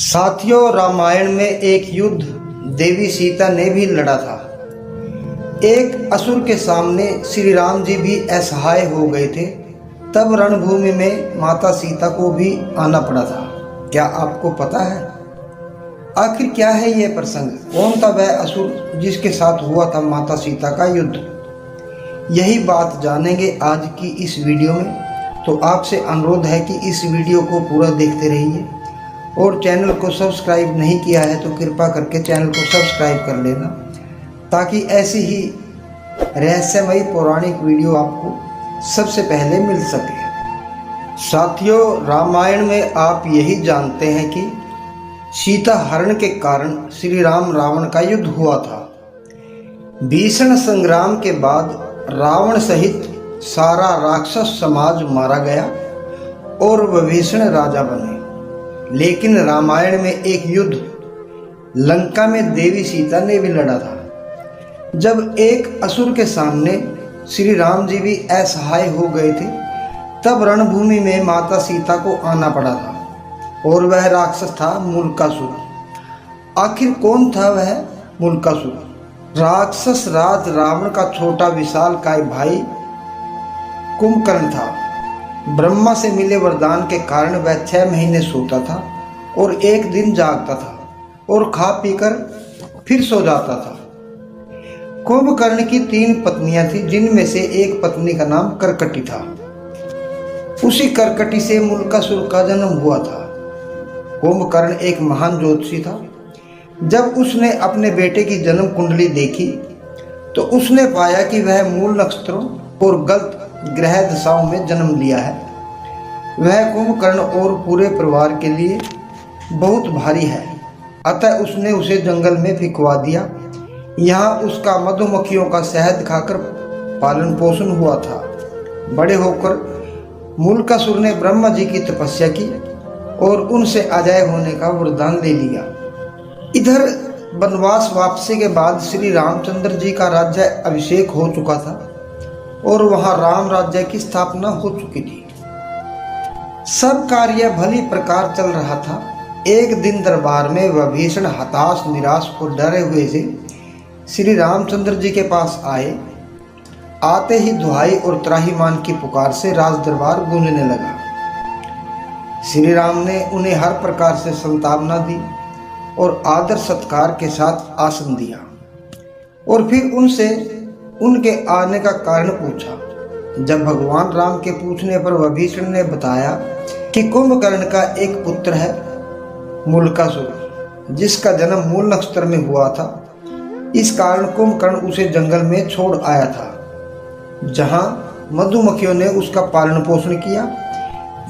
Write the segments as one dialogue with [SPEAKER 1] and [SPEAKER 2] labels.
[SPEAKER 1] साथियों, रामायण में एक युद्ध देवी सीता ने भी लड़ा था। एक असुर के सामने श्री राम जी भी असहाय हो गए थे। तब रणभूमि में माता सीता को भी आना पड़ा था। क्या आपको पता है आखिर क्या है यह प्रसंग? कौन था वह असुर जिसके साथ हुआ था माता सीता का युद्ध? यही बात जानेंगे आज की इस वीडियो में। तो आपसे अनुरोध है कि इस वीडियो को पूरा देखते रहिए और चैनल को सब्सक्राइब नहीं किया है तो कृपया करके चैनल को सब्सक्राइब कर लेना, ताकि ऐसी ही रहस्यमयी पौराणिक वीडियो आपको सबसे पहले मिल सके। साथियों, रामायण में आप यही जानते हैं कि सीता हरण के कारण श्री राम रावण का युद्ध हुआ था। भीषण संग्राम के बाद रावण सहित सारा राक्षस समाज मारा गया और विभीषण राजा बने। लेकिन रामायण में एक युद्ध लंका में देवी सीता ने भी लड़ा था। जब एक असुर के सामने श्री राम जी भी असहाय हो गए थे, तब रणभूमि में माता सीता को आना पड़ा था और वह राक्षस था मूलकासुर। आखिर कौन था वह मूलकासुर? राक्षस राज रावण का छोटा विशालकाय भाई कुंभकर्ण था। ब्रह्मा से मिले वरदान के कारण वह 6 महीने सोता था और एक दिन जागता था और खा पीकर फिर सो जाता था। कुंभकर्ण की 3 पत्नियां थीं, जिनमें से एक पत्नी का नाम करकटी था। उसी करकटी से मूलकासुर का जन्म हुआ था। कुंभकर्ण एक महान ज्योतिषी था। जब उसने अपने बेटे की जन्म कुंडली देखी तो उसने पाया कि वह मूल नक्षत्रों और गलत ग्रह दशाओं में जन्म लिया है। वह कुंभकर्ण और पूरे परिवार के लिए बहुत भारी है। अतः उसने उसे जंगल में फिकवा दिया। यहाँ उसका मधुमक्खियों का शहद खाकर पालन पोषण हुआ था। बड़े होकर मूलकासुर ने ब्रह्मा जी की तपस्या की और उनसे अजय होने का वरदान ले लिया। इधर वनवास वापसी के बाद श्री रामचंद्र जी का राज्य अभिषेक हो चुका था और वहां राम राज्य की स्थापना हो चुकी थी। सब कार्य भली प्रकार चल रहा था। एक दिन दरबार में विभीषण हताश, निराश और डरे हुए से श्री रामचंद्र जी के पास आए। आते ही दुहाई और त्राहिमाम की पुकार से राज दरबार गूंजने लगा। श्री राम ने उन्हें हर प्रकार से सांत्वना दी और आदर सत्कार के साथ आसन दिया और फिर उनसे उनके आने का कारण पूछा। जब भगवान राम के पूछने पर विभीषण ने बताया कि कुंभकर्ण का एक पुत्र है मूलकासुर, जिसका जन्म मूल नक्षत्र में हुआ था। इस कारण कुंभकर्ण उसे जंगल में छोड़ आया था, जहां मधुमक्खियों ने उसका पालन पोषण किया।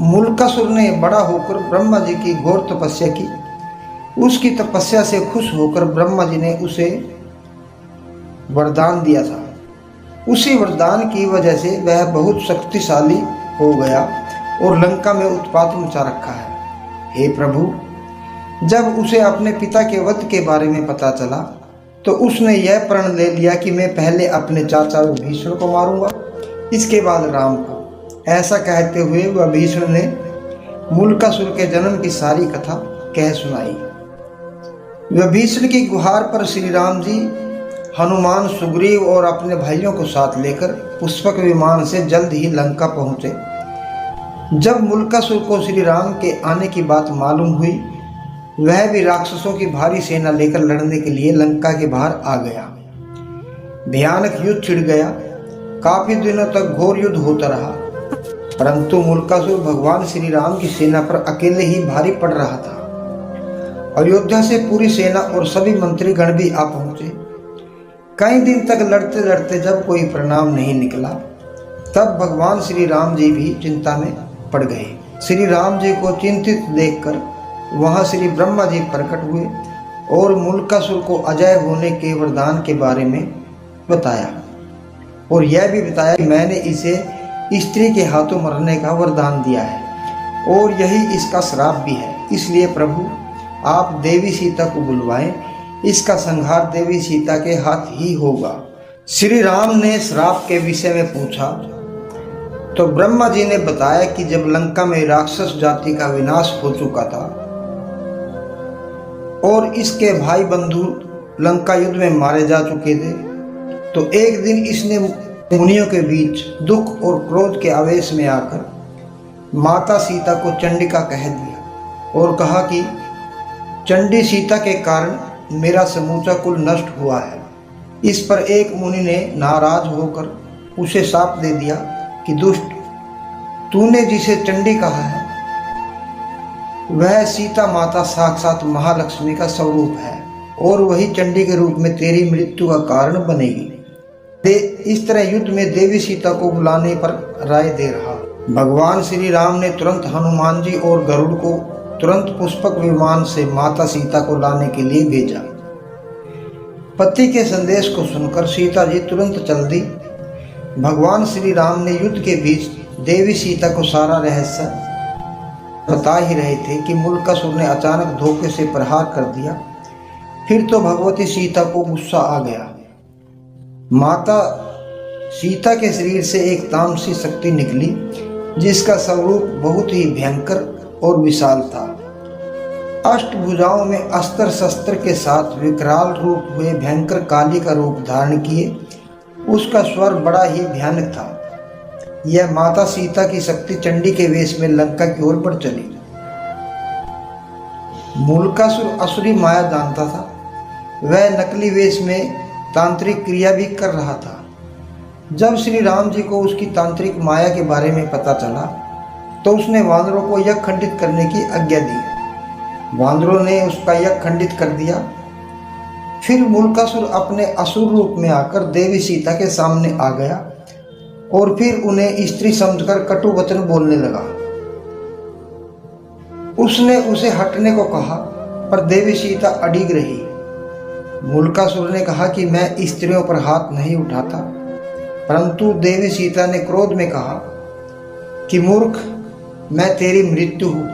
[SPEAKER 1] मूलकासुर ने बड़ा होकर ब्रह्मा जी की घोर तपस्या की। उसकी तपस्या से खुश होकर ब्रह्मा जी ने उसे वरदान दिया था। उसी वरदान की वजह से वह बहुत शक्तिशाली हो गया और लंका में उत्पात मचा रखा है। हे प्रभु, जब उसे अपने पिता के वध के बारे में पता चला तो उसने यह प्रण ले लिया कि मैं पहले अपने चाचा विभीषण को मारूंगा, इसके बाद राम को। ऐसा कहते हुए विभीषण ने मूलकासुर के जन्म की सारी कथा कह सुनाई। विभीषण की गुहार पर श्री राम जी हनुमान, सुग्रीव और अपने भाइयों को साथ लेकर पुष्पक विमान से जल्द ही लंका पहुंचे। जब मूलकासुर को श्री राम के आने की बात मालूम हुई, वह भी राक्षसों की भारी सेना लेकर लड़ने के लिए लंका के बाहर आ गया। भयानक युद्ध छिड़ गया। काफी दिनों तक घोर युद्ध होता रहा, परंतु मूलकासुर भगवान श्री राम की सेना पर अकेले ही भारी पड़ रहा था। अयोध्या से पूरी सेना और सभी मंत्री गण भी आ पहुंचे। कई दिन तक लड़ते लड़ते जब कोई परिणाम नहीं निकला, तब भगवान श्री राम जी भी चिंता में पड़ गए। श्री राम जी को चिंतित देखकर वहां श्री ब्रह्मा जी प्रकट हुए और मूलकासुर को अजय होने के वरदान के बारे में बताया और यह भी बताया कि मैंने इसे स्त्री के हाथों मरने का वरदान दिया है और यही इसका श्राप भी है। इसलिए प्रभु, आप देवी सीता को बुलवाएं। इसका संहार देवी सीता के हाथ ही होगा। श्री राम ने श्राप के विषय में पूछा तो ब्रह्मा जी ने बताया कि जब लंका में राक्षस जाति का विनाश हो चुका था, और इसके भाई बंधु लंका युद्ध में मारे जा चुके थे। तो एक दिन इसने मुनियों के बीच दुख और क्रोध के आवेश में आकर माता सीता को चंडिका कह दिया और कहा कि चंडी सीता के कारण मेरा समूचा कुल नष्ट हुआ है। इस पर एक मुनि ने नाराज होकर उसे शाप दे दिया कि दुष्ट, तूने जिसे चंडी कहा है वह सीता माता साक्षात महालक्ष्मी का स्वरूप है और वही चंडी के रूप में तेरी मृत्यु का कारण बनेगी। इस तरह युद्ध में देवी सीता को बुलाने पर राय दे रहा। भगवान श्री राम ने तुरंत हनुमान जी और गरुड़ को तुरंत पुष्पक विमान से माता सीता को लाने के लिए भेजा। पति के संदेश को सुनकर सीता जी तुरंत चल दी। भगवान श्री राम ने युद्ध के बीच देवी सीता को सारा रहस्य बता ही रहे थे कि मूलकासुर ने अचानक धोखे से प्रहार कर दिया। फिर तो भगवती सीता को गुस्सा आ गया। माता सीता के शरीर से एक तामसी शक्ति निकली जिसका स्वरूप बहुत ही भयंकर और विशाल था। अष्टभुजाओं में अस्त्र शस्त्र के साथ विकराल रूप हुए भयंकर काली का रूप धारण किए। उसका स्वर बड़ा ही भयानक था। यह माता सीता की शक्ति चंडी के वेश में लंका की ओर बढ़ चली। मूलकासुर असुरी माया जानता था। वह नकली वेश में तांत्रिक क्रिया भी कर रहा था। जब श्री राम जी को उसकी तांत्रिक माया के बारे में पता चला तो उसने वानरों को यज्ञ खंडित करने की आज्ञा दी। वानरों ने उसका यज्ञ खंडित कर दिया। फिर मूलकासुर अपने असुर रूप में आकर देवी सीता के सामने आ गया और फिर उन्हें स्त्री समझकर कटु वचन बोलने लगा। उसने उसे हटने को कहा पर देवी सीता अडिग रही। मूलकासुर ने कहा कि मैं स्त्रियों पर हाथ नहीं उठाता, परंतु देवी सीता ने क्रोध में कहा कि मूर्ख, मैं तेरी मृत्यु हूँ।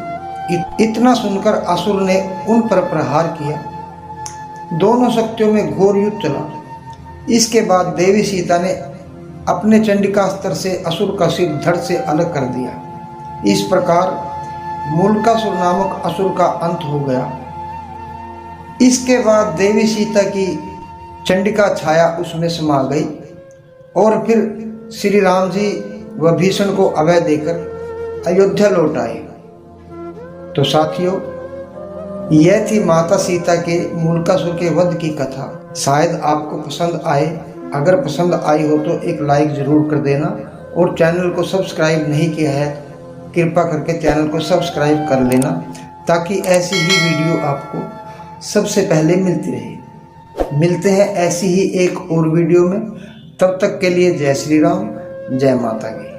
[SPEAKER 1] इतना सुनकर असुर ने उन पर प्रहार किया। दोनों शक्तियों में घोर युद्ध चला। इसके बाद देवी सीता ने अपने चंडिकास्त्र से असुर का सिर धड़ से अलग कर दिया। इस प्रकार मूलकासुर नामक असुर का अंत हो गया। इसके बाद देवी सीता की चंडिका छाया उसमें समा गई और फिर श्री राम जी व भीषण को अभय देकर अयोध्या लौट आए। तो साथियों, यह थी माता सीता के मूलकासुर के वध की कथा। शायद आपको पसंद आए। अगर पसंद आई हो तो एक लाइक ज़रूर कर देना और चैनल को सब्सक्राइब नहीं किया है कृपया करके चैनल को सब्सक्राइब कर लेना ताकि ऐसी ही वीडियो आपको सबसे पहले मिलती रहे। मिलते हैं ऐसी ही एक और वीडियो में। तब तक के लिए जय श्री राम, जय माता की।